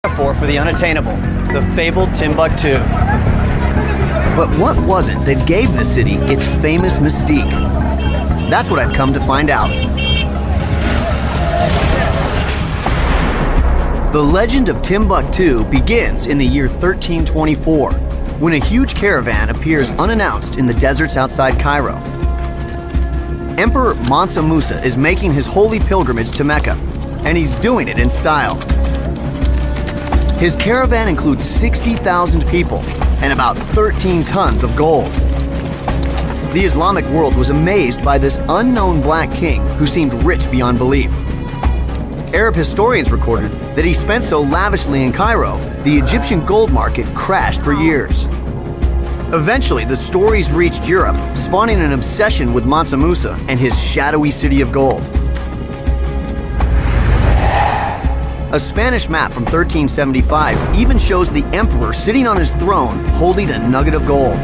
metaphor for the unattainable, the fabled Timbuktu. But what was it that gave the city its famous mystique? That's what I've come to find out. The legend of Timbuktu begins in the year 1324, when a huge caravan appears unannounced in the deserts outside Cairo. Emperor Mansa Musa is making his holy pilgrimage to Mecca, and he's doing it in style. His caravan includes 60,000 people and about 13 tons of gold. The Islamic world was amazed by this unknown black king who seemed rich beyond belief. Arab historians recorded that he spent so lavishly in Cairo, the Egyptian gold market crashed for years. Eventually, the stories reached Europe, spawning an obsession with Mansa Musa and his shadowy city of gold. A Spanish map from 1375 even shows the emperor sitting on his throne holding a nugget of gold.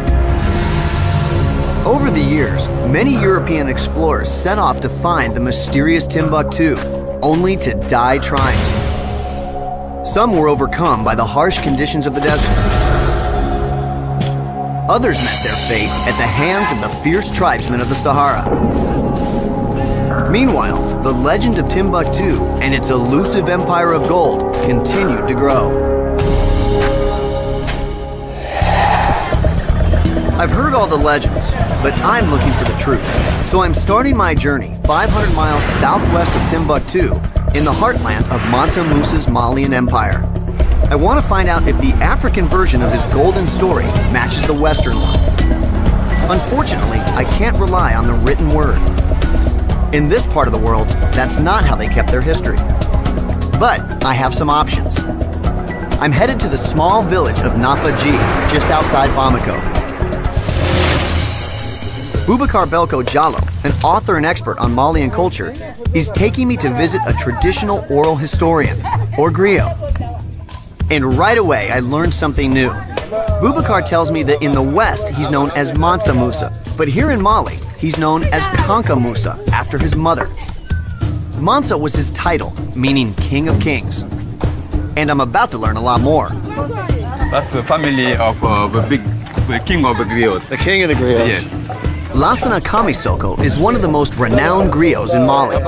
Over the years, many European explorers set off to find the mysterious Timbuktu, only to die trying. Some were overcome by the harsh conditions of the desert. Others met their fate at the hands of the fierce tribesmen of the Sahara. Meanwhile, the legend of Timbuktu and its elusive empire of gold continued to grow. I've heard all the legends, but I'm looking for the truth. So I'm starting my journey 500 miles southwest of Timbuktu in the heartland of Mansa Musa's Malian Empire. I want to find out if the African version of his golden story matches the Western one. Unfortunately, I can't rely on the written word. In this part of the world, that's not how they kept their history. But I have some options. I'm headed to the small village of Nafaji, just outside Bamako. Boubacar Belko Jallo, an author and expert on Malian culture, is taking me to visit a traditional oral historian, or griot. And right away, I learned something new. Boubacar tells me that in the West, he's known as Mansa Musa, but here in Mali, he's known as Kanka Musa, after his mother. Mansa was his title, meaning King of Kings. And I'm about to learn a lot more. That's the family of the king of the griots. The king of the griots. Yes. Lassana Kamisoko is one of the most renowned griots in Mali.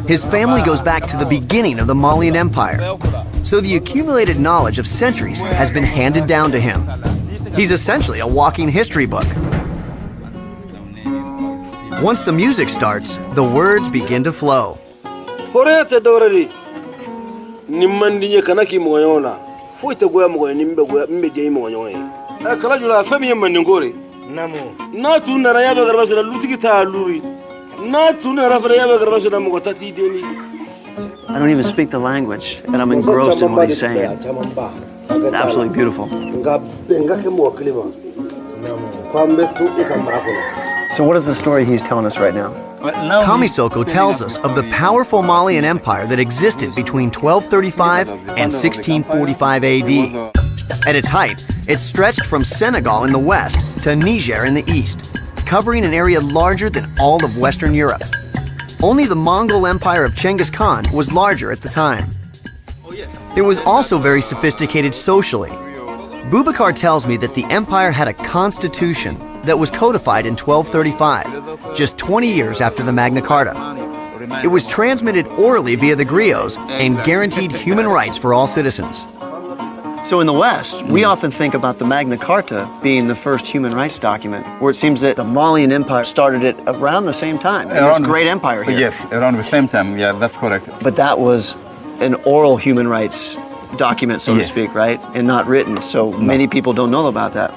His family goes back to the beginning of the Malian Empire, so the accumulated knowledge of centuries has been handed down to him. He's essentially a walking history book. Once the music starts, the words begin to flow. I don't even speak the language, and I'm engrossed in what he's saying. It's absolutely beautiful. So what is the story he's telling us right now? Kamisoko tells us of the powerful Malian Empire that existed between 1235 and 1645 AD. At its height, it stretched from Senegal in the west to Niger in the east, covering an area larger than all of Western Europe. Only the Mongol Empire of Genghis Khan was larger at the time. It was also very sophisticated socially. Boubacar tells me that the empire had a constitution that was codified in 1235, just 20 years after the Magna Carta. It was transmitted orally via the griots and guaranteed human rights for all citizens. So in the West, we often think about the Magna Carta being the first human rights document, where it seems that the Malian Empire started it around the same time. This great empire here. Yes, around the same time. Yeah, that's correct. But that was an oral human rights document, so to speak, right? And not written. So many people don't know about that.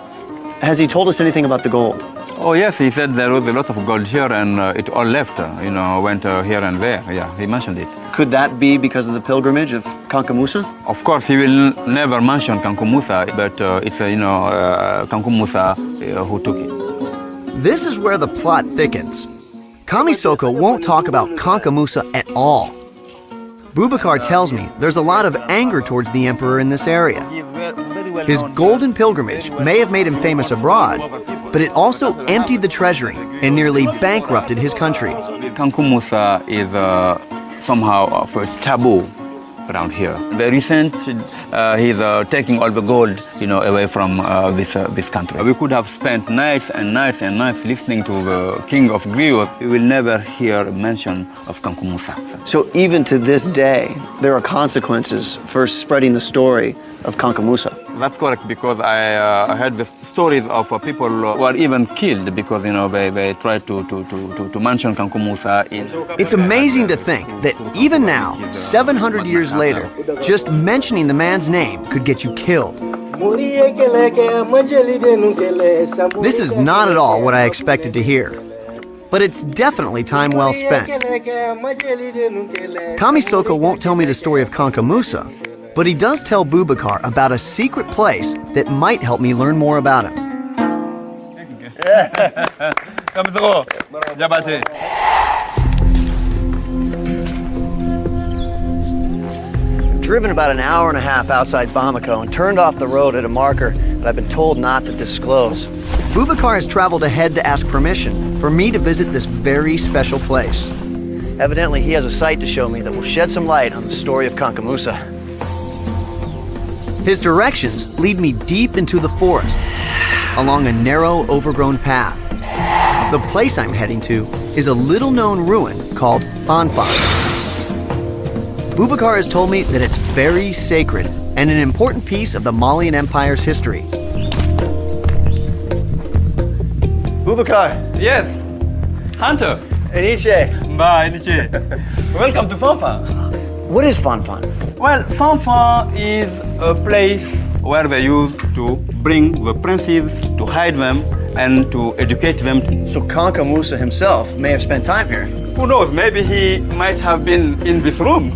Has he told us anything about the gold? Oh yes, he said there was a lot of gold here and it all left, went here and there. Yeah, he mentioned it. Could that be because of the pilgrimage of Kanka Musa? Of course, he will never mention Kanka Musa, but it's, Kanka Musa who took it. This is where the plot thickens. Kamisoko won't talk about Kanka Musa at all. Boubacar tells me there's a lot of anger towards the emperor in this area. His golden pilgrimage may have made him famous abroad, but it also emptied the treasury and nearly bankrupted his country. Kanka Musa is somehow of a taboo around here. The recent, he's taking all the gold, away from this country. We could have spent nights and nights and nights listening to the king of griots. We will never hear mention of Kankou Musa. So even to this day, there are consequences for spreading the story of Kankou Musa. That's correct, because I heard the stories of people who are even killed because they tried to mention Kankou Musa. It's amazing to think that even now, 700 years later, just mentioning the man's name could get you killed. This is not at all what I expected to hear, but it's definitely time well spent. Kamisoko won't tell me the story of Kankou Musa, but he does tell Boubacar about a secret place that might help me learn more about him. Driven about an hour and a half outside Bamako and turned off the road at a marker that I've been told not to disclose. Boubacar has traveled ahead to ask permission for me to visit this very special place. Evidently, he has a sight to show me that will shed some light on the story of Kankou Musa. His directions lead me deep into the forest, along a narrow, overgrown path. The place I'm heading to is a little-known ruin called Fanfan. Boubacar has told me that it's very sacred and an important piece of the Malian Empire's history. Boubacar. Yes, Hunter. Eniche. Bye, Eniche. Welcome to Fanfan. What is Fanfan? Well, Fanfan is a place where they used to bring the princes, to hide them, and to educate them. So Kankou Musa himself may have spent time here. Who knows, maybe he might have been in this room.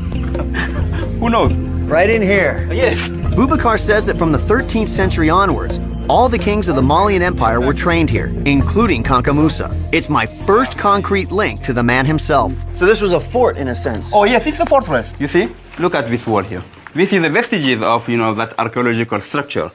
Who knows? Right in here. Yes. Boubacar says that from the 13th century onwards, all the kings of the Malian Empire were trained here, including Kankou Musa. It's my first concrete link to the man himself. So this was a fort in a sense. Oh yes, it's a fortress. You see? Look at this wall here. This is the vestiges of, that archaeological structure.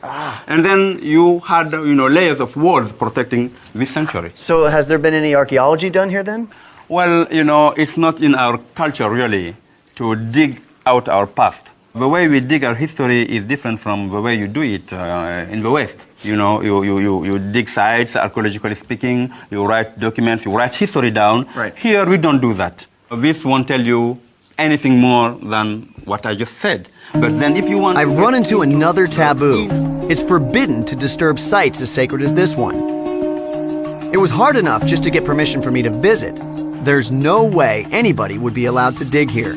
And then you had, layers of walls protecting this sanctuary. So has there been any archaeology done here then? Well, it's not in our culture really to dig out our past. The way we dig our history is different from the way you do it in the West. You dig sites, archaeologically speaking, you write documents, you write history down. Right. Here we don't do that. This won't tell you anything more than what I just said. But then if you want... I've run into another taboo. It's forbidden to disturb sites as sacred as this one. It was hard enough just to get permission for me to visit. There's no way anybody would be allowed to dig here.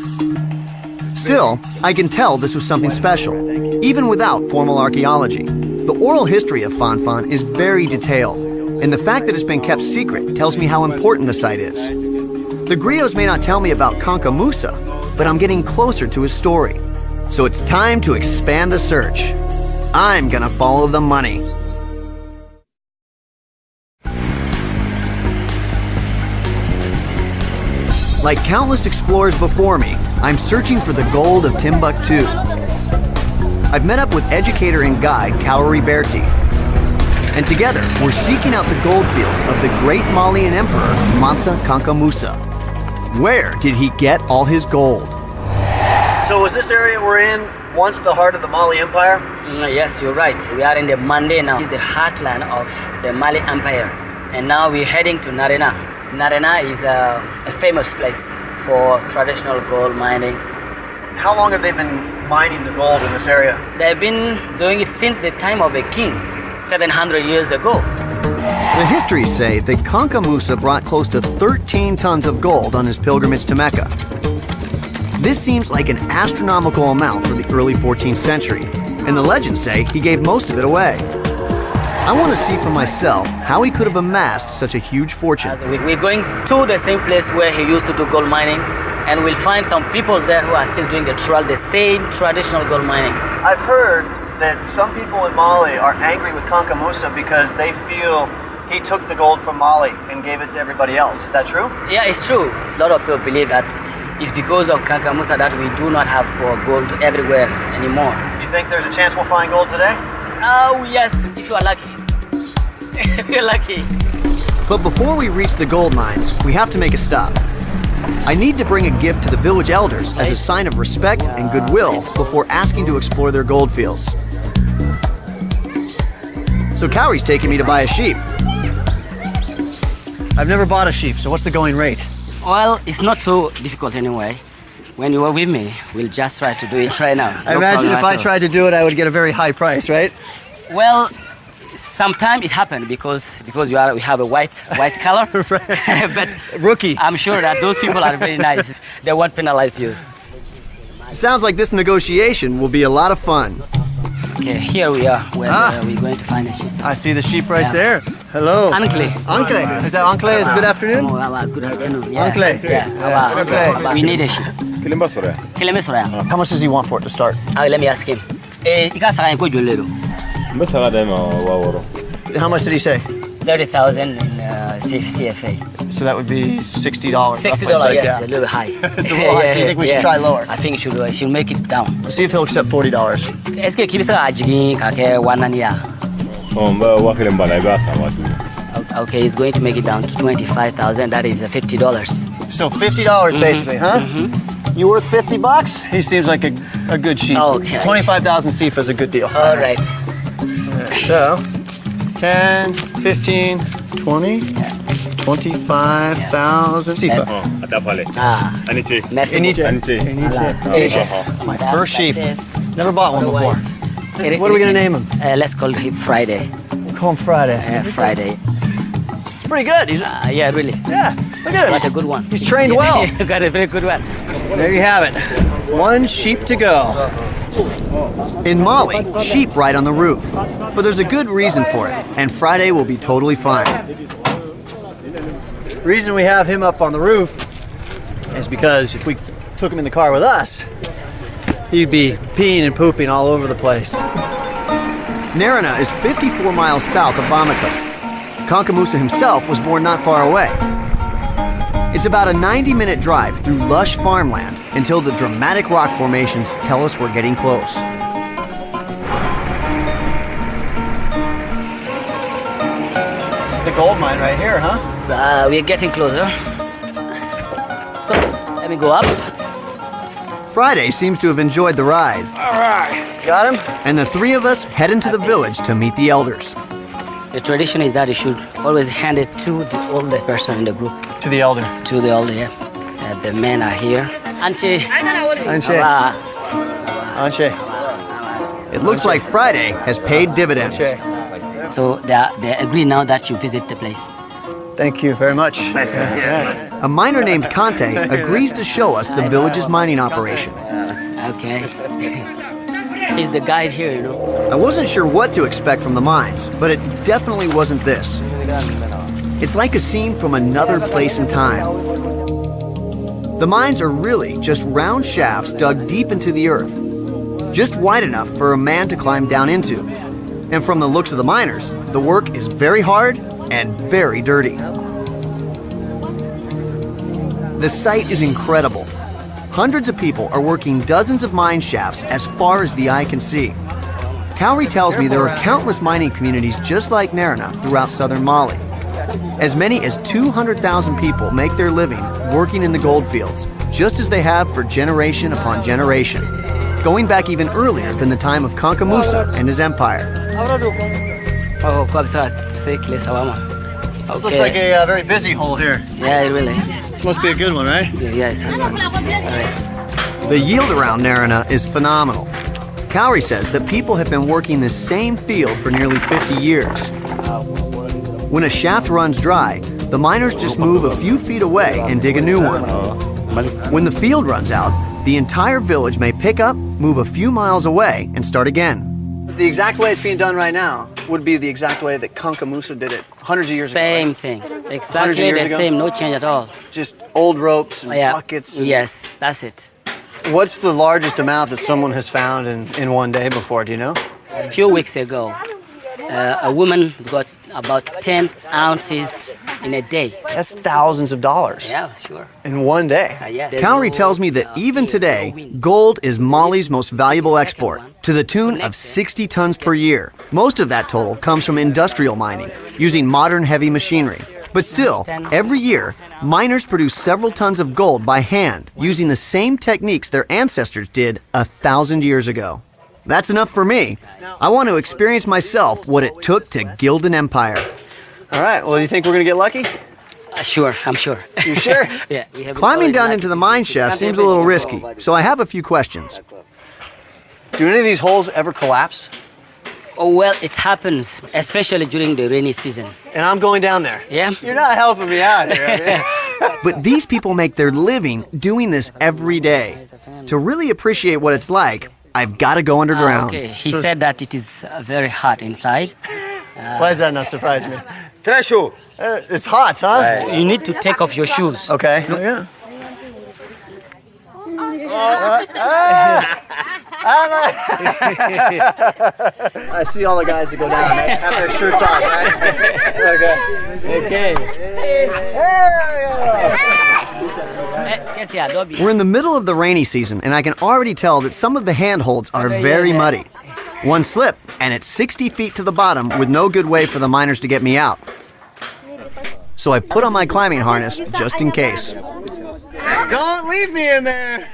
Still, I can tell this was something special, even without formal archaeology. The oral history of Fanfan is very detailed, and the fact that it's been kept secret tells me how important the site is. The griots may not tell me about Kankou Musa, but I'm getting closer to his story. So it's time to expand the search. I'm gonna follow the money. Like countless explorers before me, I'm searching for the gold of Timbuktu. I've met up with educator and guide Kaori Berti, and together we're seeking out the gold fields of the great Malian emperor Mansa Kankou Musa. Where did he get all his gold? So was this area we're in once the heart of the Mali Empire? Yes, you're right. We are in the Mande now. It's the heartland of the Mali Empire. And now we're heading to Narena. Narena is a famous place for traditional gold mining. How long have they been mining the gold in this area? They've been doing it since the time of a king, 700 years ago. The histories say that Kankou Musa brought close to 13 tons of gold on his pilgrimage to Mecca. This seems like an astronomical amount for the early 14th century, and the legends say he gave most of it away. I want to see for myself how he could have amassed such a huge fortune. We're going to the same place where he used to do gold mining, and we'll find some people there who are still doing the same traditional gold mining. I've heard that some people in Mali are angry with Kankou Musa because they feel he took the gold from Mali and gave it to everybody else. Is that true? Yeah, it's true. A lot of people believe that it's because of Kankou Musa that we do not have gold everywhere anymore. You think there's a chance we'll find gold today? Oh, yes, if you are lucky. If you're lucky. But before we reach the gold mines, we have to make a stop. I need to bring a gift to the village elders as a sign of respect and goodwill before asking to explore their gold fields. So Cowrie's taking me to buy a sheep. I've never bought a sheep, so what's the going rate? Well, it's not so difficult anyway. When you are with me, we'll just try to do it right now. I imagine if I tried to do it, I would get a very high price, right? Well, sometimes it happens because we have a white color. But Rookie. I'm sure that those people are very nice. They won't penalize you. Sounds like this negotiation will be a lot of fun. Okay, here we are, where we're going to find a sheep. I see the sheep right Yeah. there. Hello. Uncle. Uncle. Is that uncle? Is good afternoon? Good afternoon. Yeah. Uncle. Yeah. Uncle. We need a sheep. How much does he want for it to start? Let me ask him. How much did he say? 30,000 in CFA. So that would be $60. $60, yes, a little high. It's a little high, so you think we should try lower? I think she'll make it down. Let's see if he'll accept $40. Est-ce que kibisa ajigi kake wanania? Okay, he's going to make it down to 25,000. That is $50. So $50 basically, huh? You worth $50? He seems like a good sheep. Okay. 25,000 Sifa is a good deal. All right. So 10, 15, 20, 25,000 Sifa. Merci beaucoup. My first sheep. Never bought one before. Otherwise- What are we gonna name him? Let's call him Friday. Call him Friday. Friday. It's pretty good. He's, Yeah, really. yeah, look at What a him. good one. He's trained well. You got a very good one. There you have it. One sheep to go. In Mali, sheep ride on the roof. But there's a good reason for it, and Friday will be totally fine. The reason we have him up on the roof is because if we took him in the car with us, he'd be peeing and pooping all over the place. Narana is 54 miles south of Bamako. Kanka Musa himself was born not far away. It's about a 90-minute drive through lush farmland until the dramatic rock formations tell us we're getting close. This is the gold mine right here, huh? We're getting closer. So, let me go up. Friday seems to have enjoyed the ride, Got him? and the three of us head into the village to meet the elders. The tradition is that you should always hand it to the oldest person in the group. To the elder. To the older, yeah. The men are here. Auntie. Anshe. Ah, Anshe. It looks like Friday has paid dividends. Anshe. so they agree now that you visit the place. Thank you very much. A miner named Kante agrees to show us the village's mining operation. Okay. He's the guide here, you know. I wasn't sure what to expect from the mines, but it definitely wasn't this. It's like a scene from another place and time. The mines are really just round shafts dug deep into the earth, just wide enough for a man to climb down into. And from the looks of the miners, the work is very hard and very dirty. The site is incredible. Hundreds of people are working dozens of mine shafts as far as the eye can see. Cowrie tells me there are countless mining communities just like Narana throughout southern Mali. As many as 200,000 people make their living working in the gold fields, just as they have for generation upon generation, going back even earlier than the time of Kanka Musa and his empire. Oh, comme ça, c'est que ça va, man. This looks like a very busy hole here. Yeah, really. This must be a good one, right? Yeah, it's awesome. All right. The yield around Narana is phenomenal. Cowrie says that people have been working this same field for nearly 50 years. When a shaft runs dry, the miners just move a few feet away and dig a new one. When the field runs out, the entire village may pick up, move a few miles away, and start again. The exact way it's being done right now would be the exact way that Kanka Musa did it hundreds of years ago. Same right? thing. Exactly years the ago? same, no change at all. Just old ropes and Yeah. buckets. And Yes, that's it. What's the largest amount that someone has found in one day before? Do you know? A few weeks ago, a woman got about 10 ounces in a day. That's thousands of dollars Yeah, sure. in one day. Yeah. Cowrie tells me that even today, gold is Mali's most valuable export, to the tune of 60 tons per year. Most of that total comes from industrial mining, using modern heavy machinery. But still, every year, miners produce several tons of gold by hand using the same techniques their ancestors did 1,000 years ago. That's enough for me. I want to experience myself what it took to gild an empire. All right, well, do you think we're going to get lucky? Sure, I'm sure. You sure? Yeah. We have Climbing down always into the liked mine to shaft climb seems a little every risky, so I have a few questions. Do any of these holes ever collapse? Oh, well, it happens, especially during the rainy season. And I'm going down there. Yeah. You're not helping me out here. But these people make their living doing this every day. To really appreciate what it's like, I've got to go underground. Okay, he said that it is very hot inside. Why does that not surprise me? Treasure. It's hot, huh? You need to take off your shoes. Okay. Yeah. I see all the guys that go down. They have their shirts off, right? Okay. We're in the middle of the rainy season, and I can already tell that some of the handholds are very muddy. One slip, and it's 60 feet to the bottom with no good way for the miners to get me out. So I put on my climbing harness just in case. Don't leave me in there.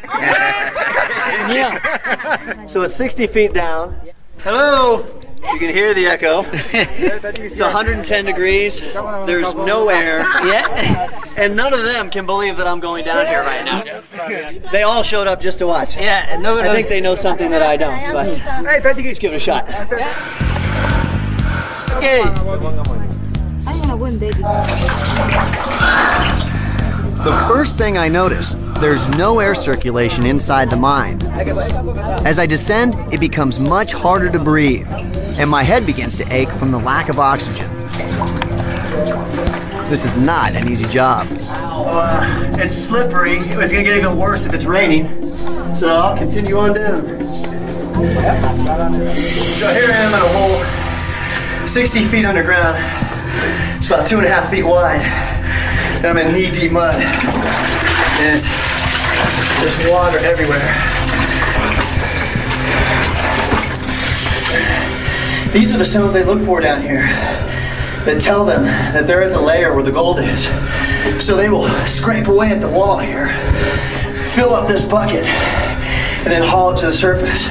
So it's 60 feet down. Hello. You can hear the echo. It's 110 degrees. There's no air. Yeah. And none of them can believe that I'm going down here right now. They all showed up just to watch. Yeah. No. I think they know something that I don't. But hey, let's give it a shot. Okay. The first thing I notice, there's no air circulation inside the mine. As I descend, it becomes much harder to breathe, and my head begins to ache from the lack of oxygen. This is not an easy job. It's slippery. It's going to get even worse if it's raining. So I'll continue on down. So here I am at a hole 60 feet underground. It's about 2.5 feet wide. And I'm in knee-deep mud. And there's water everywhere. These are the stones they look for down here that tell them that they're at the layer where the gold is. So they will scrape away at the wall here, fill up this bucket, and then haul it to the surface.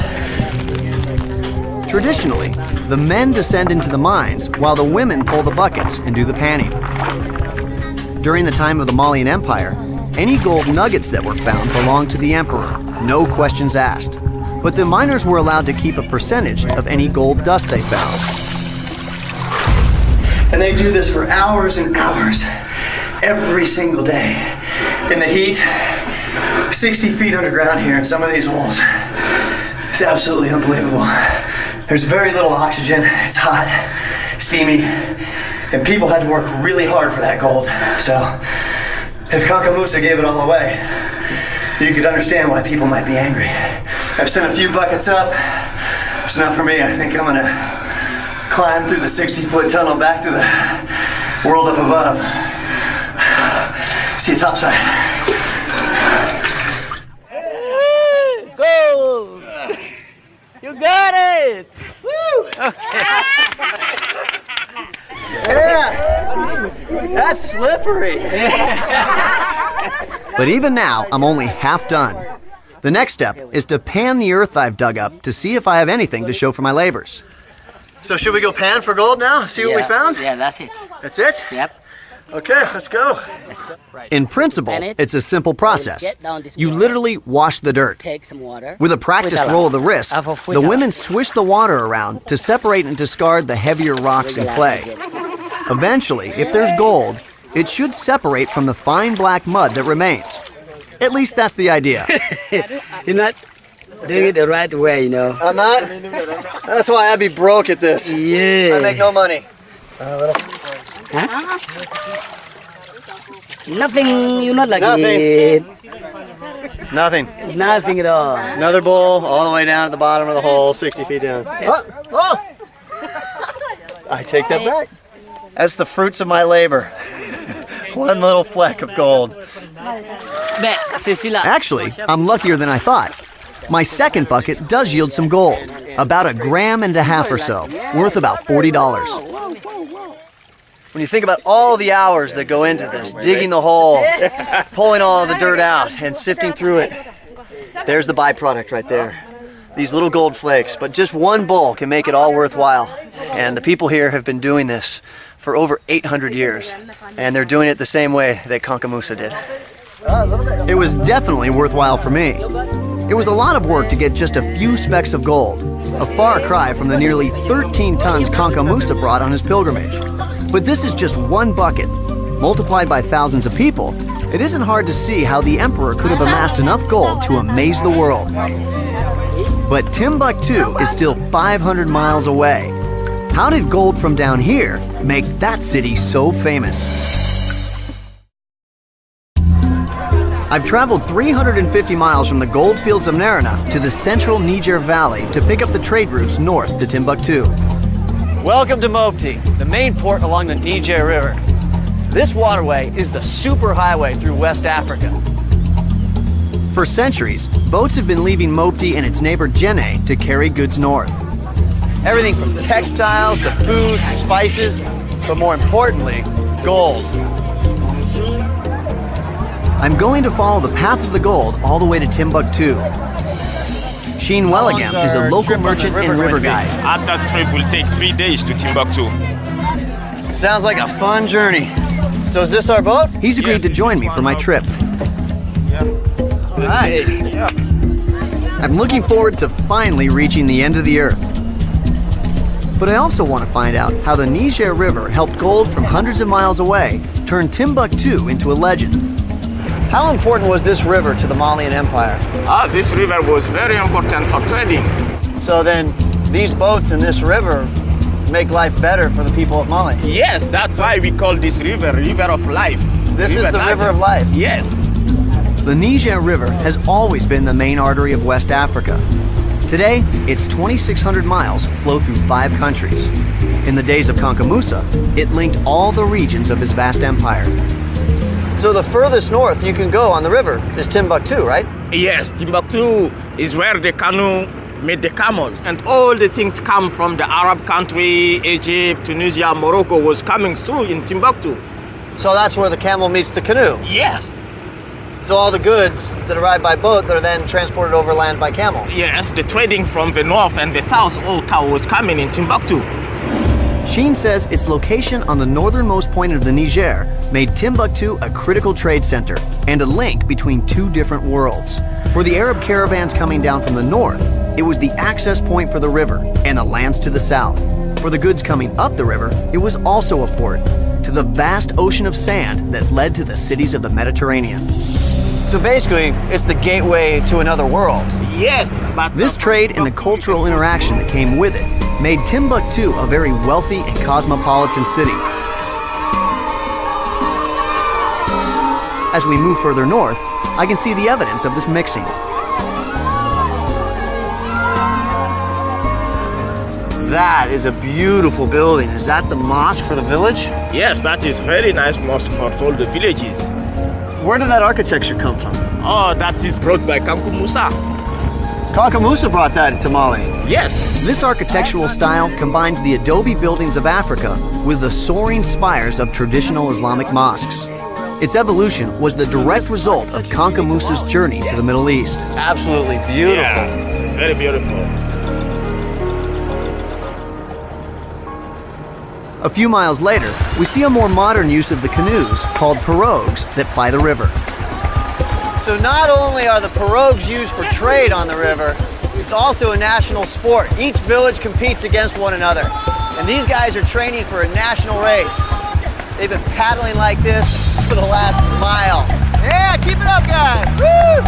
Traditionally, the men descend into the mines while the women pull the buckets and do the panning. During the time of the Malian Empire, any gold nuggets that were found belonged to the emperor, no questions asked. But the miners were allowed to keep a percentage of any gold dust they found. And they do this for hours and hours, every single day. In the heat, 60 feet underground here in some of these holes. It's absolutely unbelievable. There's very little oxygen, it's hot, steamy, and people had to work really hard for that gold. So, if Kanka Musa gave it all away, you could understand why people might be angry. I've sent a few buckets up. It's not for me. I think I'm gonna climb through the 60-foot tunnel back to the world up above. See you topside. Go! You got it! Woo! Yeah! That's slippery! But even now, I'm only half done. The next step is to pan the earth I've dug up to see if I have anything to show for my labors. So should we go pan for gold now? See what we found? Yeah, that's it. That's it? Yep. Okay, let's go. In principle, it's a simple process. You literally wash the dirt. Take some water. With a practiced roll of the wrist, the women swish the water around to separate and discard the heavier rocks and clay. Eventually, if there's gold, it should separate from the fine black mud that remains. At least that's the idea. You're not doing it the right way, you know. I'm not? That's why I'd be broke at this. Yeah. I make no money. Huh? Nothing, you're not like Nothing. it. Nothing. Nothing at all. Another bowl all the way down at the bottom of the hole, 60 feet down. Oh! I take that back. That's the fruits of my labor. One little fleck of gold. Actually, I'm luckier than I thought. My second bucket does yield some gold, about 1.5 grams or so, worth about $40. When you think about all the hours that go into this, digging the hole, pulling all the dirt out, and sifting through it, there's the byproduct right there. These little gold flakes, but just one bowl can make it all worthwhile. And the people here have been doing this for over 800 years, and they're doing it the same way that Kanka Musa did. It was definitely worthwhile for me. It was a lot of work to get just a few specks of gold, a far cry from the nearly 13 tons Kanka Musa brought on his pilgrimage. But this is just one bucket. Multiplied by thousands of people, it isn't hard to see how the emperor could have amassed enough gold to amaze the world. But Timbuktu is still 500 miles away. How did gold from down here make that city so famous? I've traveled 350 miles from the gold fields of Narina to the central Niger Valley to pick up the trade routes north to Timbuktu. Welcome to Mopti, the main port along the Niger River. This waterway is the superhighway through West Africa. For centuries, boats have been leaving Mopti and its neighbor Djenné to carry goods north. Everything from textiles to food to spices, but more importantly, gold. I'm going to follow the path of the gold all the way to Timbuktu. Sheen Welligam is a local merchant and river guide. That trip will take 3 days to Timbuktu. Sounds like a fun journey. So is this our boat? He's agreed to join me for my trip. Right. I'm looking forward to finally reaching the end of the earth. But I also want to find out how the Niger River helped gold from hundreds of miles away turn Timbuktu into a legend. How important was this river to the Malian Empire? This river was very important for trading. So then, these boats in this river make life better for the people of Mali? Yes, that's why we call this river River of Life. This is the River of Life? Yes. The Niger River has always been the main artery of West Africa. Today, its 2,600 miles flow through 5 countries. In the days of Kanka Musa, it linked all the regions of his vast empire. So the furthest north you can go on the river is Timbuktu, right? Yes, Timbuktu is where the canoe made the camels. And all the things come from the Arab country, Egypt, Tunisia, Morocco was coming through in Timbuktu. So that's where the camel meets the canoe? Yes. So all the goods that arrive by boat, they're then transported overland by camel? Yes, the trading from the north and the south all was coming in Timbuktu. Sheen says its location on the northernmost point of the Niger made Timbuktu a critical trade center and a link between 2 different worlds. For the Arab caravans coming down from the north, it was the access point for the river and the lands to the south. For the goods coming up the river, it was also a port to the vast ocean of sand that led to the cities of the Mediterranean. So basically, it's the gateway to another world. Yes, but this trade and the cultural interaction that came with it made Timbuktu a very wealthy and cosmopolitan city. As we move further north, I can see the evidence of this mixing. That is a beautiful building. Is that the mosque for the village? Yes, that is very nice mosque for all the villages. Where did that architecture come from? Oh, that is brought by Kanka Musa. Kanka Musa brought that to Mali? Yes. This architectural style combines the adobe buildings of Africa with the soaring spires of traditional Islamic mosques. Its evolution was the direct result of Kanka Musa's journey to the Middle East. Absolutely beautiful. Yeah, it's very beautiful. A few miles later, we see a more modern use of the canoes called pirogues that ply the river. So not only are the pirogues used for trade on the river, it's also a national sport. Each village competes against one another. And these guys are training for a national race. They've been paddling like this for the last mile. Yeah, keep it up, guys. Woo!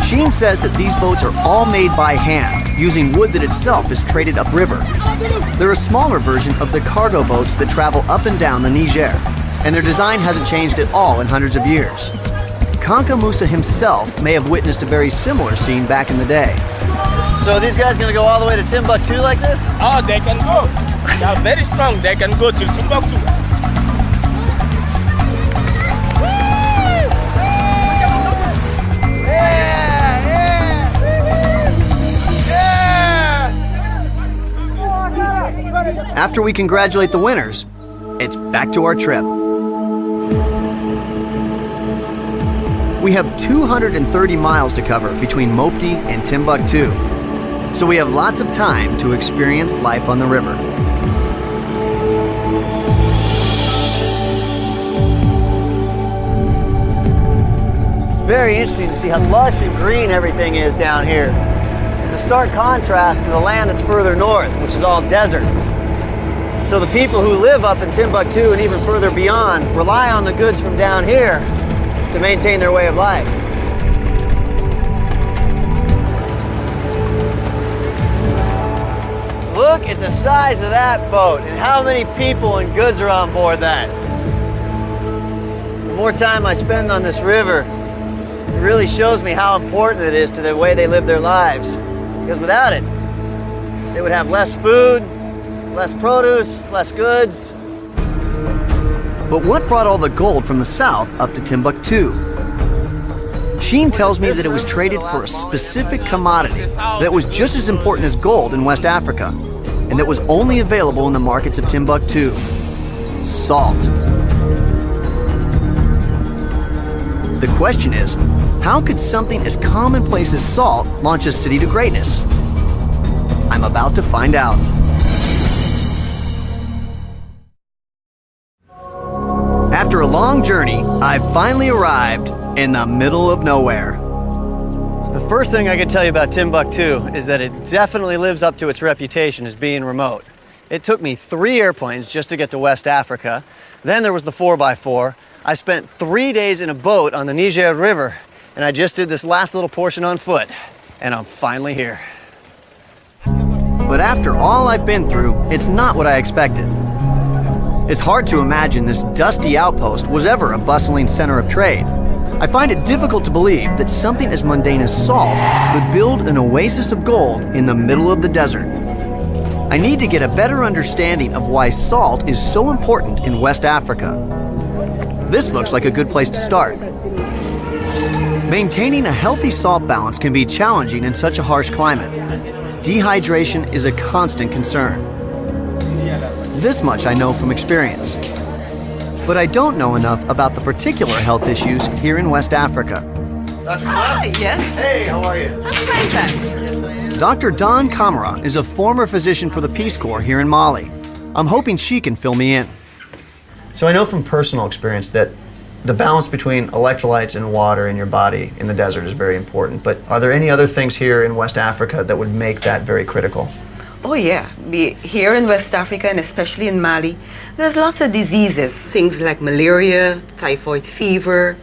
Sheen says that these boats are all made by hand, using wood that itself is traded upriver. They're a smaller version of the cargo boats that travel up and down the Niger, and their design hasn't changed at all in hundreds of years. Kanka Musa himself may have witnessed a very similar scene back in the day. So these guys gonna go all the way to Timbuktu like this? Oh, they can go. They are very strong. They can go to Timbuktu. Yeah! After we congratulate the winners, it's back to our trip. We have 230 miles to cover between Mopti and Timbuktu, so we have lots of time to experience life on the river. It's very interesting to see how lush and green everything is down here. It's a stark contrast to the land that's further north, which is all desert. So the people who live up in Timbuktu and even further beyond rely on the goods from down here to maintain their way of life. Look at the size of that boat and how many people and goods are on board that. The more time I spend on this river, it really shows me how important it is to the way they live their lives. Because without it, they would have less food, less produce, less goods. But what brought all the gold from the south up to Timbuktu? Sheen tells me that it was traded for a specific commodity that was just as important as gold in West Africa, and that was only available in the markets of Timbuktu: salt. The question is, how could something as commonplace as salt launch a city to greatness? I'm about to find out. After a long journey, I've finally arrived in the middle of nowhere. The first thing I can tell you about Timbuktu is that it definitely lives up to its reputation as being remote. It took me 3 airplanes just to get to West Africa. Then there was the 4x4. I spent 3 days in a boat on the Niger River, and I just did this last little portion on foot, and I'm finally here. But after all I've been through, it's not what I expected. It's hard to imagine this dusty outpost was ever a bustling center of trade. I find it difficult to believe that something as mundane as salt could build an oasis of gold in the middle of the desert. I need to get a better understanding of why salt is so important in West Africa. This looks like a good place to start. Maintaining a healthy salt balance can be challenging in such a harsh climate. Dehydration is a constant concern. This much I know from experience. But I don't know enough about the particular health issues here in West Africa. Dr. Yes. Hey, how are you? I'm fine, thanks. Yes, I am. Dr. Dawn Kamara is a former physician for the Peace Corps here in Mali. I'm hoping she can fill me in. So I know from personal experience that the balance between electrolytes and water in your body in the desert is very important. But are there any other things here in West Africa that would make that very critical? Oh yeah, here in West Africa and especially in Mali, there's lots of diseases, things like malaria, typhoid fever,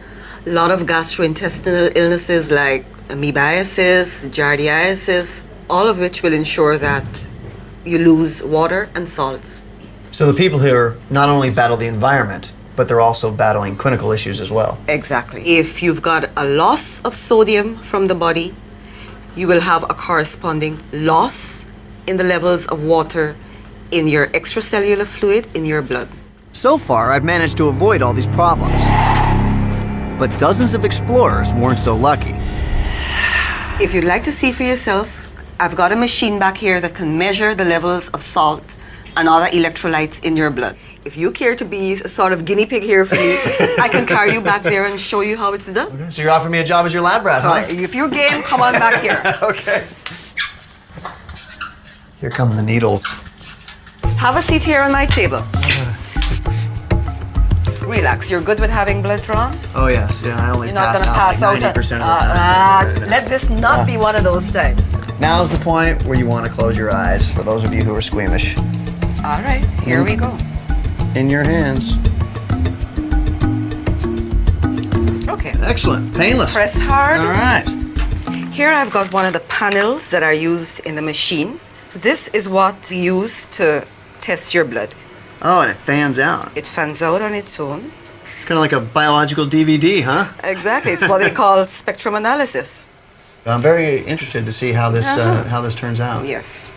a lot of gastrointestinal illnesses like amoebiasis, giardiasis, all of which will ensure that you lose water and salts. So the people here not only battle the environment, but they're also battling clinical issues as well. Exactly. If you've got a loss of sodium from the body, you will have a corresponding loss in the levels of water in your extracellular fluid in your blood. So far, I've managed to avoid all these problems. But dozens of explorers weren't so lucky. If you'd like to see for yourself, I've got a machine back here that can measure the levels of salt and other electrolytes in your blood. If you care to be a sort of guinea pig here for me, I can carry you back there and show you how it's done. Okay, so you're offering me a job as your lab rat, huh? If you're game, come on back here. Okay. Here come the needles. Have a seat here on my table. Relax. You're good with having blood drawn? Oh yes, yeah, I only You're not pass going to out pass like out. 90% of the time. Let this not be one of those times. Now's the point where you want to close your eyes, for those of you who are squeamish. All right, here we go. In your hands. Okay. Excellent. Painless. Press hard. All right. Here I've got one of the panels that are used in the machine. This is what you use to test your blood. Oh, and it fans out. It fans out on its own. It's kind of like a biological DVD, huh? Exactly. It's what they call spectrum analysis. I'm very interested to see how this turns out. Yes.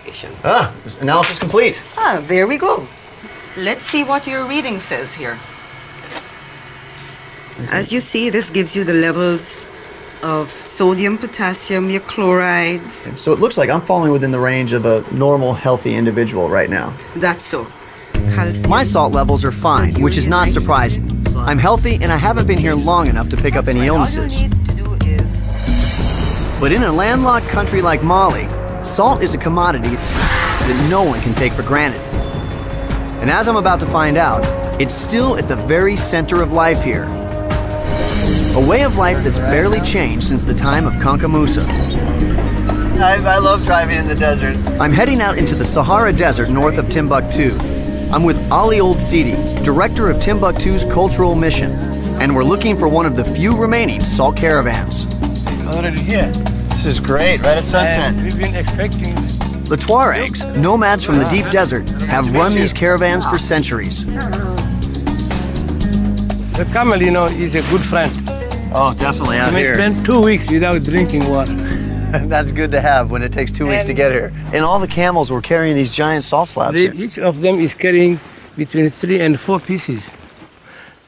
Ah, analysis complete. Ah, there we go. Let's see what your reading says here. As you see, this gives you the levels of sodium, potassium, your chlorides. So it looks like I'm falling within the range of a normal, healthy individual right now. That's so. Calcium. My salt levels are fine, which is not surprising. I'm healthy and I haven't been here long enough to pick up any illnesses. All you need to do is... But in a landlocked country like Mali, salt is a commodity that no one can take for granted. And as I'm about to find out, it's still at the very center of life here. A way of life that's barely changed since the time of Kanka Musa. I love driving in the desert. I'm heading out into the Sahara Desert north of Timbuktu. I'm with Ali Old Sidi, director of Timbuktu's cultural mission, and we're looking for one of the few remaining salt caravans. Already here. This is great, right at sunset. We've been expecting. The Tuaregs, nomads from the deep desert, have run these caravans for centuries. The camel, you know, is a good friend. Oh, definitely out You may here. spend 2 weeks without drinking water. That's good to have when it takes 2 weeks to get here. And all the camels were carrying these giant salt slabs here. Each of them is carrying between 3 and 4 pieces.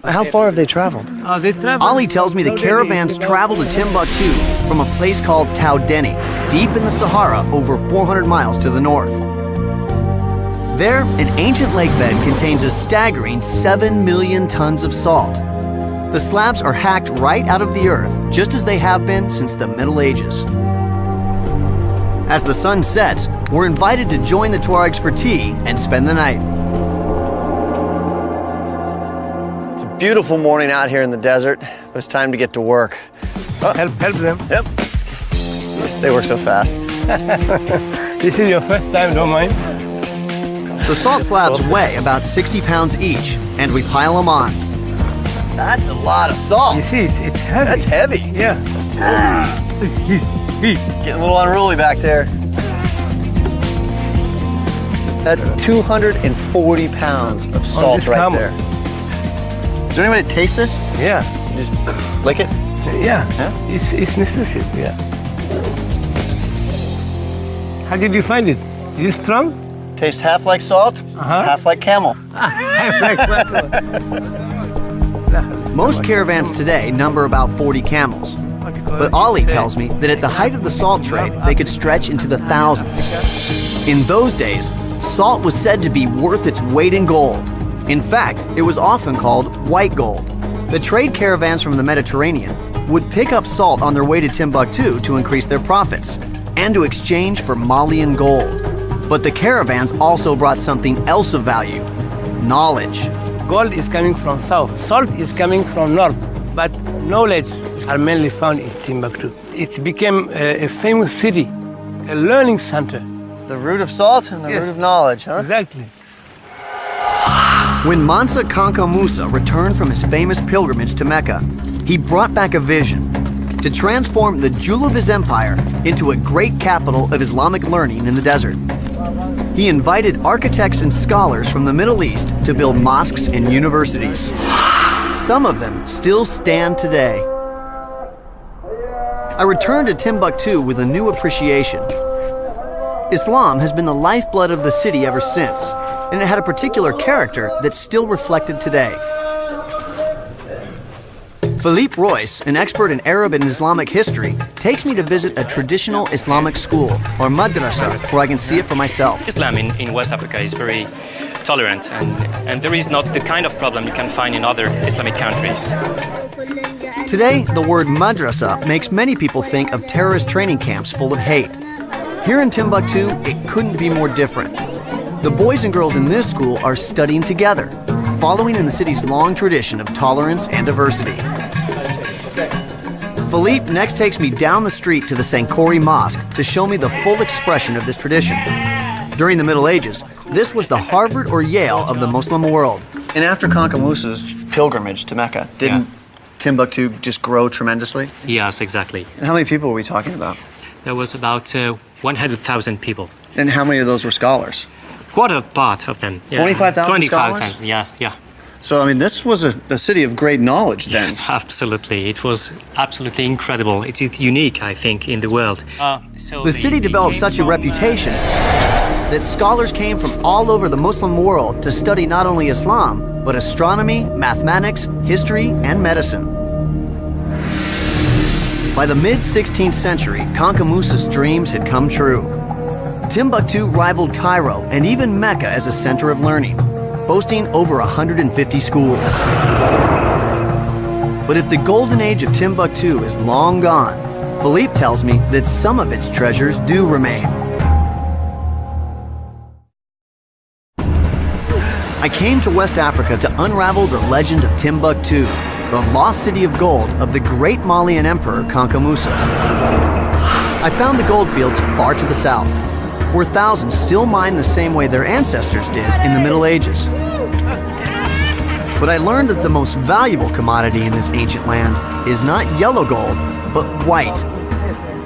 How far have they traveled? They travel. Ali tells me the caravans travel to Timbuktu from a place called Taudeni, deep in the Sahara over 400 miles to the north. There, an ancient lake bed contains a staggering 7 million tons of salt. The slabs are hacked right out of the earth, just as they have been since the Middle Ages. As the sun sets, we're invited to join the Tuaregs for tea and spend the night. It's a beautiful morning out here in the desert, but it's time to get to work. Oh, Help them. yep. They work so fast. This is your first time, don't mind. The salt slabs weigh about 60 pounds each, and we pile them on. That's a lot of salt. You see, it's heavy. That's heavy. Yeah. Getting a little unruly back there. That's 240 pounds of salt this right camel. there. Is there any way to taste this? Yeah. You just lick it? Yeah. Yeah? It's nutritious, yeah. How did you find it? Is it strong? Tastes half like salt, half like camel. Most caravans today number about 40 camels. But Ali tells me that at the height of the salt trade, they could stretch into the thousands. In those days, salt was said to be worth its weight in gold. In fact, it was often called white gold. The trade caravans from the Mediterranean would pick up salt on their way to Timbuktu to increase their profits and to exchange for Malian gold. But the caravans also brought something else of value: knowledge. Gold is coming from south, salt is coming from north, but knowledge are mainly found in Timbuktu. It became a famous city, a learning center. The root of salt and the Yes. root of knowledge, huh? Exactly. When Mansa Kanka Musa returned from his famous pilgrimage to Mecca, he brought back a vision: to transform the jewel of his empire into a great capital of Islamic learning in the desert. He invited architects and scholars from the Middle East to build mosques and universities. Some of them still stand today. I returned to Timbuktu with a new appreciation. Islam has been the lifeblood of the city ever since, and it had a particular character that's still reflected today. Philippe Royce, an expert in Arab and Islamic history, takes me to visit a traditional Islamic school, or madrasa, where I can see it for myself. Islam in West Africa is very tolerant, and there is not the kind of problem you can find in other Islamic countries. Today, the word madrasa makes many people think of terrorist training camps full of hate. Here in Timbuktu, it couldn't be more different. The boys and girls in this school are studying together, following in the city's long tradition of tolerance and diversity. Philippe next takes me down the street to the Sankori Mosque to show me the full expression of this tradition. During the Middle Ages, this was the Harvard or Yale of the Muslim world. And after Kanka Musa's pilgrimage to Mecca, didn't Timbuktu just grow tremendously? Yes, exactly. And how many people were we talking about? There was about 100,000 people. And how many of those were scholars? Quarter part of them. 25,000 scholars? 25,000, yeah. So, I mean, this was a city of great knowledge then. Yes, absolutely. It was absolutely incredible. It is unique, I think, in the world. The city developed such a reputation that scholars came from all over the Muslim world to study not only Islam, but astronomy, mathematics, history, and medicine. By the mid-16th century, Kanka Musa's dreams had come true. Timbuktu rivaled Cairo and even Mecca as a center of learning, boasting over 150 schools. But if the golden age of Timbuktu is long gone, Philippe tells me that some of its treasures do remain. I came to West Africa to unravel the legend of Timbuktu, the lost city of gold of the great Malian emperor Kanka Musa. I found the goldfields far to the south, where thousands still mine the same way their ancestors did in the Middle Ages. But I learned that the most valuable commodity in this ancient land is not yellow gold, but white.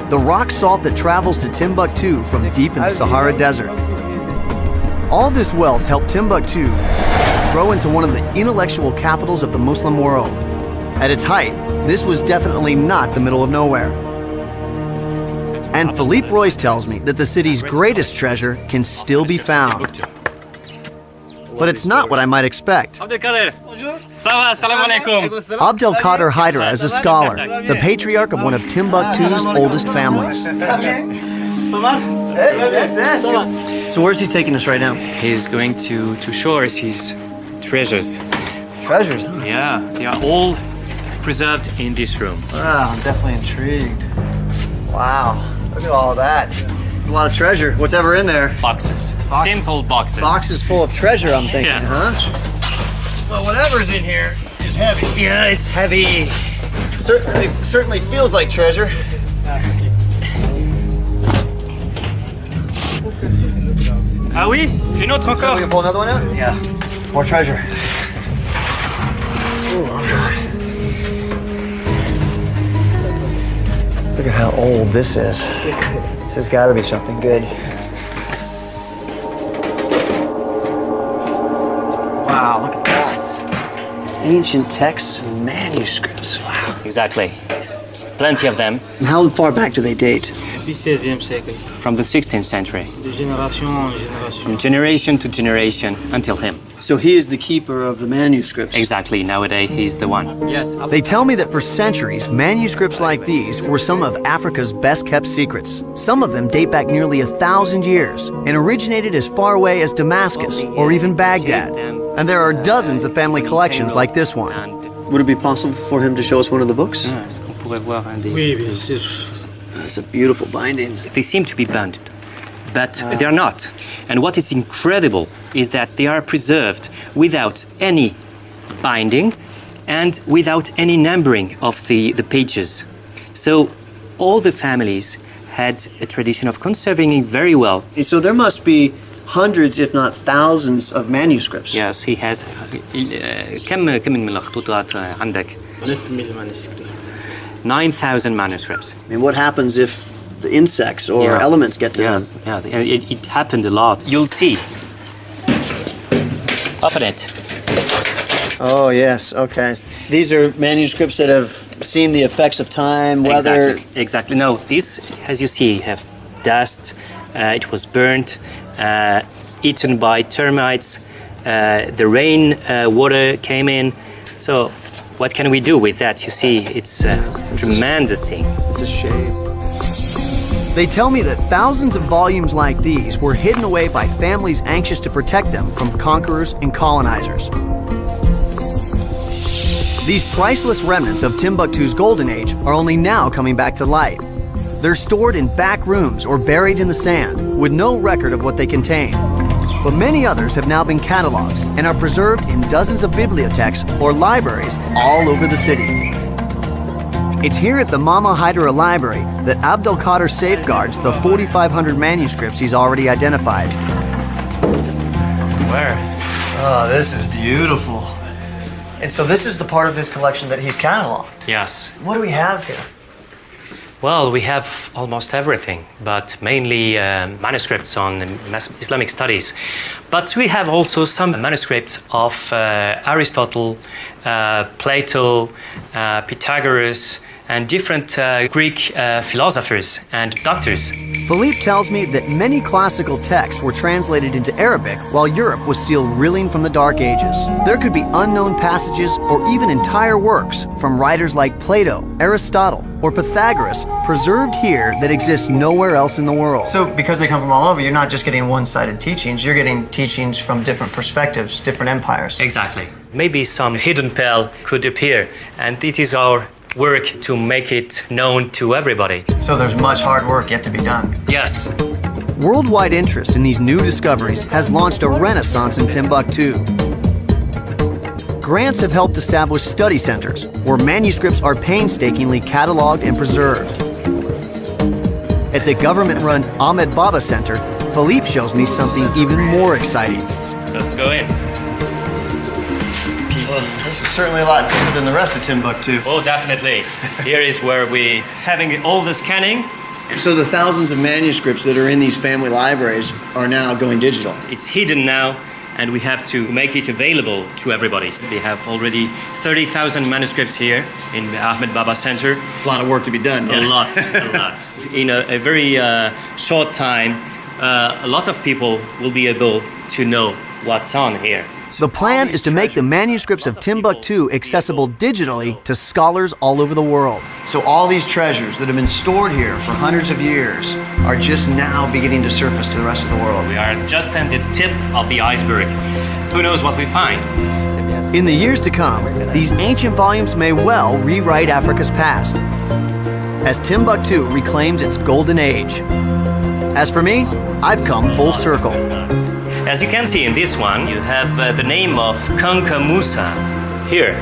The rock salt that travels to Timbuktu from deep in the Sahara Desert. All this wealth helped Timbuktu grow into one of the intellectual capitals of the Muslim world. At its height, this was definitely not the middle of nowhere. And Philippe Royce tells me that the city's greatest treasure can still be found. But it's not what I might expect. Abdelkader Haidara is a scholar, the patriarch of one of Timbuktu's oldest families. So where's he taking us right now? He's going to show us his treasures. Treasures, huh? Yeah, they are all preserved in this room. Wow, I'm definitely intrigued. Wow, look at all that. It's a lot of treasure. What's ever in there? Boxes. Simple boxes. Boxes full of treasure, I'm thinking, Yeah. huh? Well, whatever's in here is heavy. Yeah, it's heavy. Certainly feels like treasure. Ah oui? Une autre So we encore? can pull another one out? Yeah. More treasure. Look at how old this is. This has got to be something good. Wow, look at that. Ancient texts and manuscripts. Wow. Exactly. Plenty of them. And how far back do they date? From the 16th century. From generation to generation until him. So he is the keeper of the manuscripts. Exactly. Nowadays, he's the one. Yes. They tell me that for centuries, manuscripts like these were some of Africa's best-kept secrets. Some of them date back nearly 1,000 years and originated as far away as Damascus or even Baghdad. And there are dozens of family collections like this one. Would it be possible for him to show us one of the books? That's a beautiful binding. They seem to be bound, but they are not. And what is incredible is that they are preserved without any binding and without any numbering of the pages. So all the families had a tradition of conserving it very well. So there must be hundreds, if not thousands, of manuscripts. Yes, he has. كم من المخطوطات عندك? 9,000 manuscripts. And what happens if the insects or elements get to them? Yeah, it happened a lot. You'll see. Open it. Oh, yes, okay. These are manuscripts that have seen the effects of time, weather. Exactly. No, these, as you see, have dust. It was burnt, eaten by termites. The rain water came in. So what can we do with that? You see, it's a tremendous thing. It's a shame. They tell me that thousands of volumes like these were hidden away by families anxious to protect them from conquerors and colonizers. These priceless remnants of Timbuktu's golden age are only now coming back to light. They're stored in back rooms or buried in the sand with no record of what they contain. But many others have now been cataloged and are preserved in dozens of bibliotheques or libraries all over the city. It's here at the Mama Haidara Library that Abdelkader safeguards the 4,500 manuscripts he's already identified. Where? Oh, this is beautiful. And so this is the part of his collection that he's cataloged. Yes. What do we have here? Well, we have almost everything, but mainly manuscripts on Islamic studies. But we have also some manuscripts of Aristotle, Plato, Pythagoras, and different Greek philosophers and doctors. Philippe tells me that many classical texts were translated into Arabic while Europe was still reeling from the Dark Ages. There could be unknown passages or even entire works from writers like Plato, Aristotle, or Pythagoras preserved here that exist nowhere else in the world. So because they come from all over, you're not just getting one-sided teachings, you're getting teachings from different perspectives, different empires. Exactly. Maybe some hidden pearl could appear, and it is our work to make it known to everybody. So there's much hard work yet to be done. Yes. Worldwide interest in these new discoveries has launched a renaissance in Timbuktu. Grants have helped establish study centers where manuscripts are painstakingly cataloged and preserved. At the government-run Ahmed Baba Center, Philippe shows me something even more exciting. Let's go in. Well, this is certainly a lot different than the rest of Timbuktu. Oh, definitely. Here is where we having all the scanning. So the thousands of manuscripts that are in these family libraries are now going digital. It's hidden now, and we have to make it available to everybody. We have already 30,000 manuscripts here in the Ahmed Baba Center. A lot of work to be done. Yeah. A lot. In a very short time, a lot of people will be able to know what's on here. The plan is to make the manuscripts of Timbuktu accessible digitally to scholars all over the world. So all these treasures that have been stored here for hundreds of years are just now beginning to surface to the rest of the world. We are just at the tip of the iceberg. Who knows what we find? In the years to come, these ancient volumes may well rewrite Africa's past, as Timbuktu reclaims its golden age. As for me, I've come full circle. As you can see in this one, you have the name of Kanka Musa. Here,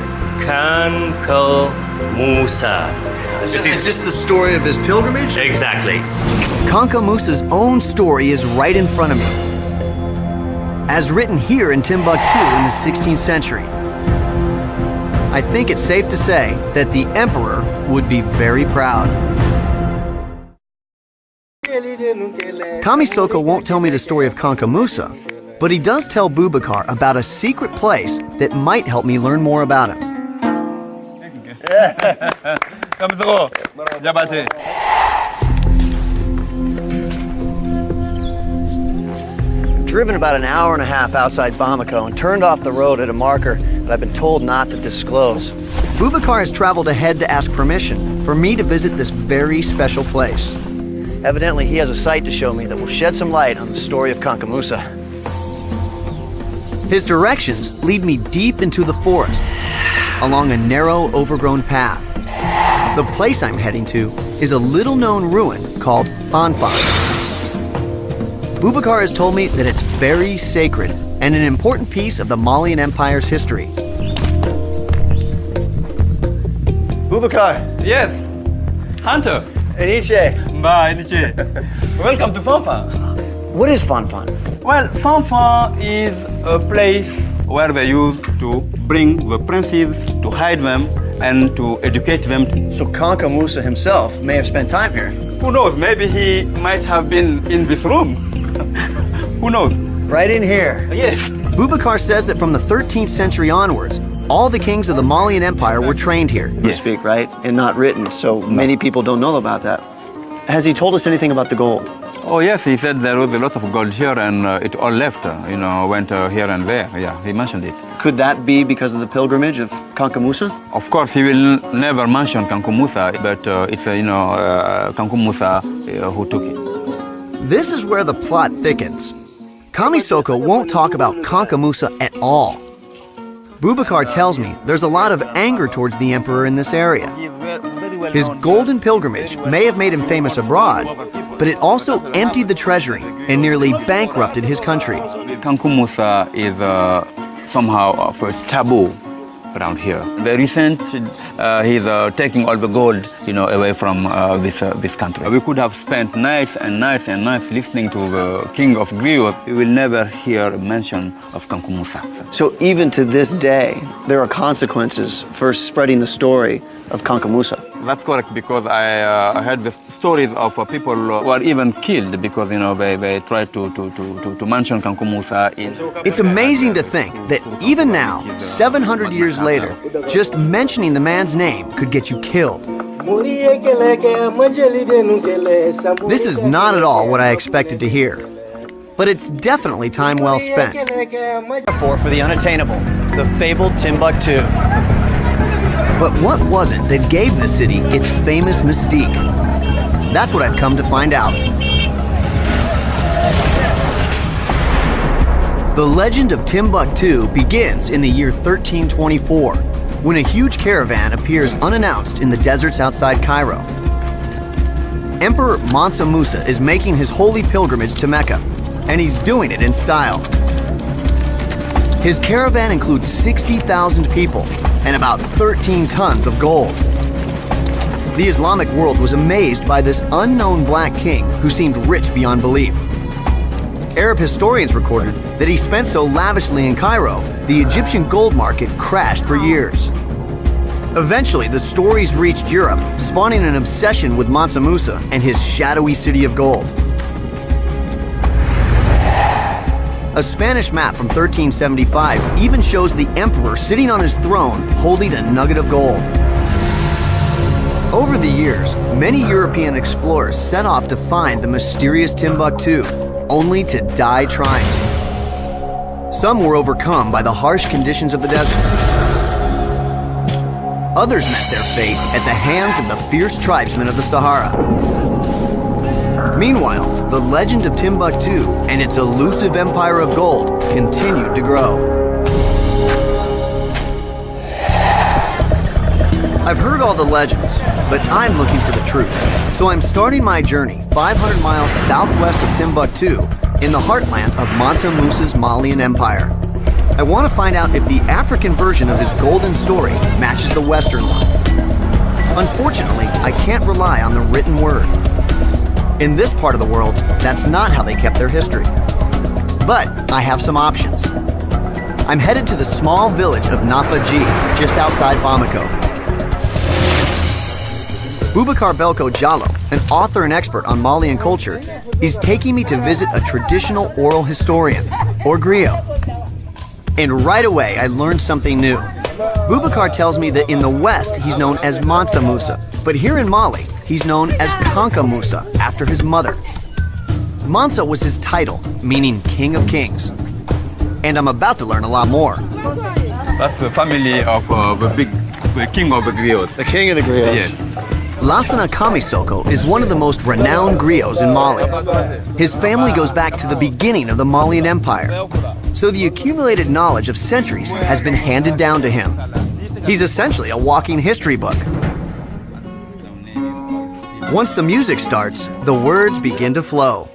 Kanka Musa. Is this the story of his pilgrimage? Exactly. Kanka Musa's own story is right in front of me, as written here in Timbuktu in the 16th century. I think it's safe to say that the emperor would be very proud. Kamisoko won't tell me the story of Kanka Musa, but he does tell Boubacar about a secret place that might help me learn more about him. Driven about an hour and a half outside Bamako and turned off the road at a marker that I've been told not to disclose. Boubacar has traveled ahead to ask permission for me to visit this very special place. Evidently, he has a sight to show me that will shed some light on the story of Kanka Musa. His directions lead me deep into the forest, along a narrow, overgrown path. The place I'm heading to is a little-known ruin called Fanfan. Boubacar has told me that it's very sacred and an important piece of the Malian Empire's history. Boubacar. Yes, Hunter. Eniche. Bye, Eniche. Welcome to Fanfan. What is Fanfan? Well, Fanfan is a place where they used to bring the princes, to hide them, and to educate them. So Kanka Musa himself may have spent time here. Who knows, maybe he might have been in this room. Who knows? Right in here. Yes. Boubacar says that from the 13th century onwards, all the kings of the Malian Empire were trained here. To speak, right? And not written, so many people don't know about that. Has he told us anything about the gold? Oh yes, he said there was a lot of gold here and it all left, went here and there. Yeah, he mentioned it. Could that be because of the pilgrimage of Kanka Musa? Of course, he will never mention Kanka Musa, but it's, Kanka Musa who took it. This is where the plot thickens. Kamisoko won't talk about Kanka Musa at all. Boubacar tells me there's a lot of anger towards the emperor in this area. His golden pilgrimage may have made him famous abroad, but it also emptied the treasury and nearly bankrupted his country. Kanka Musa is somehow of a taboo around here. The recent, he's taking all the gold, away from this country. We could have spent nights and nights and nights listening to the king of Greece. We will never hear mention of Kanka Musa. So even to this day, there are consequences for spreading the story of Kanka Musa. That's correct, because I heard the stories of people who are even killed because they tried to mention Kanka Musa. It's amazing to think that even now, 700 years later, just mentioning the man's name could get you killed. This is not at all what I expected to hear, but it's definitely time well spent. For the unattainable, the fabled Timbuktu. But what was it that gave the city its famous mystique? That's what I've come to find out. The legend of Timbuktu begins in the year 1324, when a huge caravan appears unannounced in the deserts outside Cairo. Emperor Mansa Musa is making his holy pilgrimage to Mecca, and he's doing it in style. His caravan includes 60,000 people and about 13 tons of gold. The Islamic world was amazed by this unknown black king who seemed rich beyond belief. Arab historians recorded that he spent so lavishly in Cairo, the Egyptian gold market crashed for years. Eventually, the stories reached Europe, spawning an obsession with Mansa Musa and his shadowy city of gold. A Spanish map from 1375 even shows the emperor sitting on his throne holding a nugget of gold. Over the years, many European explorers set off to find the mysterious Timbuktu, only to die trying. Some were overcome by the harsh conditions of the desert. Others met their fate at the hands of the fierce tribesmen of the Sahara. Meanwhile, the legend of Timbuktu and its elusive empire of gold continued to grow. I've heard all the legends, but I'm looking for the truth. So I'm starting my journey 500 miles southwest of Timbuktu in the heartland of Mansa Musa's Malian Empire. I want to find out if the African version of his golden story matches the Western one. Unfortunately, I can't rely on the written word. In this part of the world, that's not how they kept their history. But I have some options. I'm headed to the small village of Nafaji, just outside Bamako. Boubacar Belko Jallo, an author and expert on Malian culture, is taking me to visit a traditional oral historian, or griot. And right away, I learned something new. Boubacar tells me that in the West, he's known as Mansa Musa, but here in Mali, he's known as Kanka Musa, after his mother. Mansa was his title, meaning King of Kings. And I'm about to learn a lot more. That's the family of the king of the griots. The king of the griots. Yes. Lassana Kamisoko is one of the most renowned griots in Mali. His family goes back to the beginning of the Malian Empire, so the accumulated knowledge of centuries has been handed down to him. He's essentially a walking history book. Once the music starts, the words begin to flow.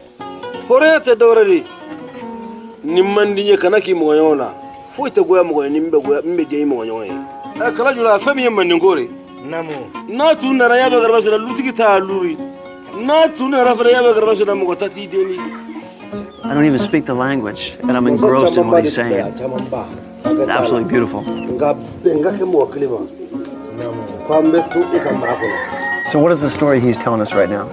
I don't even speak the language, and I'm engrossed in what he's saying. It's absolutely beautiful. So what is the story he's telling us right now?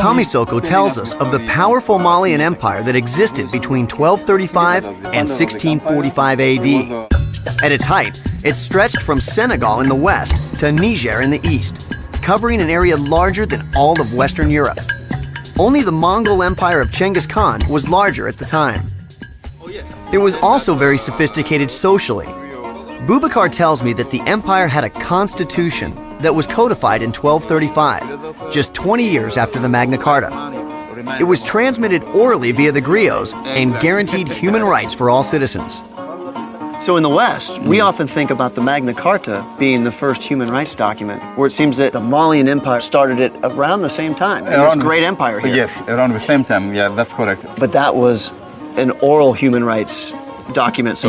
Kamisoko tells us of the powerful Malian Empire that existed between 1235 and 1645 AD. At its height, it stretched from Senegal in the west to Niger in the east, covering an area larger than all of Western Europe. Only the Mongol Empire of Genghis Khan was larger at the time. It was also very sophisticated socially. Boubacar tells me that the empire had a constitution that was codified in 1235, just 20 years after the Magna Carta. It was transmitted orally via the griots and guaranteed human rights for all citizens. So in the West, we often think about the Magna Carta being the first human rights document, where it seems that the Malian Empire started it around the same time. It was a great empire here. Yes, around the same time. Yeah, that's correct. But that was an oral human rights document. So